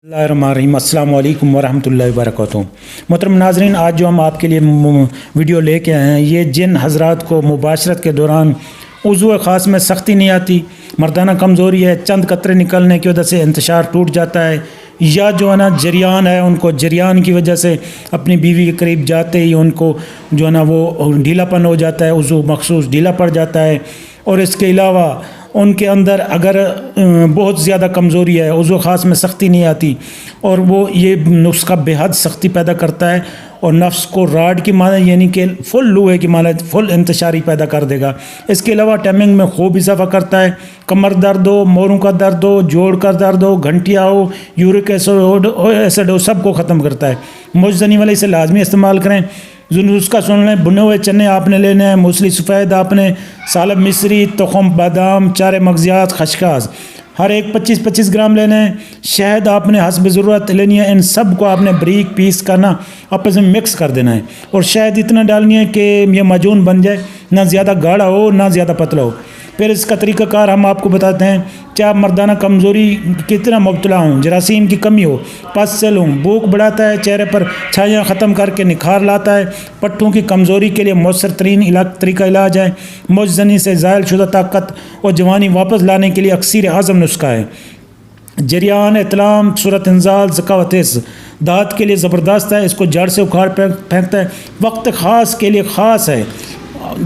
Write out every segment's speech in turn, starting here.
السلام علیکم ورحمۃ اللہ وبرکاتہ۔ محترم ناظرین، آج جو ہم آپ کے لیے ویڈیو لے کے آئے ہیں، یہ جن حضرات کو مباشرت کے دوران عضو خاص میں سختی نہیں آتی، مردانہ کمزوری ہے، چند قطرے نکلنے کی وجہ سے انتشار ٹوٹ جاتا ہے، یا جو ہے نا جریان ہے، ان کو جریان کی وجہ سے اپنی بیوی کے قریب جاتے ہی ان کو جو ہے نا وہ ڈھیلا پن ہو جاتا ہے، عضو مخصوص ڈھیلا پڑ جاتا ہے، اور اس کے علاوہ ان کے اندر اگر بہت زیادہ کمزوری ہے، عضو خاص میں سختی نہیں آتی، اور وہ یہ نسخہ بے حد سختی پیدا کرتا ہے اور نفس کو راڈ کی مانند یعنی کہ فل لوہے کی مانند فل انتشاری پیدا کر دے گا۔ اس کے علاوہ ٹائمنگ میں خوب اضافہ کرتا ہے، کمر درد ہو، موروں کا درد ہو، جوڑ کا درد ہو، گھنٹیا ہو، یورک ایسڈ ہو، سب کو ختم کرتا ہے۔ مجزنی والے اسے لازمی استعمال کریں۔ نسخہ سن لیں، بھنے ہوئے چنے آپ نے لینے ہیں، موسلی سفید آپ نے، سالب مصری، تخم بادام، چارے مغزیات، خشخاش ہر ایک 25-25 گرام لینے ہیں۔ شہد آپ نے حسب ضرورت لینی ہے۔ ان سب کو آپ نے بریک پیس کرنا، آپس میں مکس کر دینا ہے، اور شہد اتنا ڈالنی ہے کہ یہ معجون بن جائے، نہ زیادہ گاڑھا ہو نہ زیادہ پتلا ہو۔ پھر اس کا طریقہ کار ہم آپ کو بتاتے ہیں۔ چاہے مردانہ کمزوری کتنا مبتلا ہوں، جراثیم کی کمی ہو، پس سیل ہوں، بھوک بڑھاتا ہے، چہرے پر چھائیاں ختم کر کے نکھار لاتا ہے، پٹھوں کی کمزوری کے لیے مؤثر ترین طریقہ علاج ہے، مجزنی سے زائل شدہ طاقت اور جوانی واپس لانے کے لیے اکسیر اعظم نسخہ ہے۔ جریان، اطلام، صورت انزال، ذکاوتس دانت کے لیے زبردست ہے، اس کو جڑ سے اکھاڑ پھینکتا ہے، وقت خاص کے لیے خاص ہے۔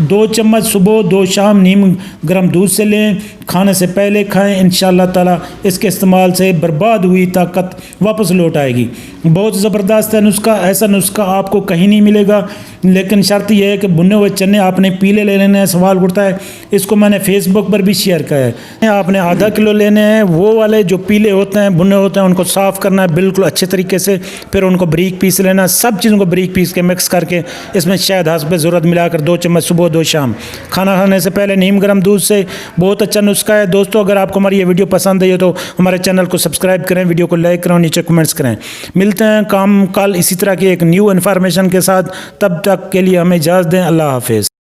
2 چمچ صبح 2 شام نیم گرم دودھ سے لیں، کھانے سے پہلے کھائیں، انشاءاللہ تعالی اس کے استعمال سے برباد ہوئی طاقت واپس لوٹ آئے گی۔ بہت زبردست ہے نسخہ، ایسا نسخہ آپ کو کہیں نہیں ملے گا، لیکن شرط یہ ہے کہ بھنے ہوئے چنے آپ نے پیلے لے لینے ہیں۔ سوال اٹھتا ہے، اس کو میں نے فیس بک پر بھی شیئر کیا ہے، آپ نے ½ کلو لینے ہیں، وہ والے جو پیلے ہوتے ہیں بھنے ہوتے ہیں ان کو صاف کرنا ہے بالکل اچھے طریقے سے، پھر ان کو بریک پیس لینا، سب چیزوں کو بریک پیس کے مکس کر کے اس میں شہد حسب ضرورت ملا کر 2 چمچ صبح 2 شام کھانا کھانے سے پہلے نیم گرم دودھ سے، بہت اچھا نسخہ ہے۔ دوستو، اگر آپ کو ہماری یہ ویڈیو پسند ہے تو ہمارے چینل کو سبسکرائب کریں، ویڈیو کو لائک کریں، نیچے کمنٹس کریں۔ ملتے ہیں کل اسی طرح کی ایک نیو انفارمیشن کے ساتھ، تب تک کے لیے ہمیں اجازت دیں۔ اللہ حافظ۔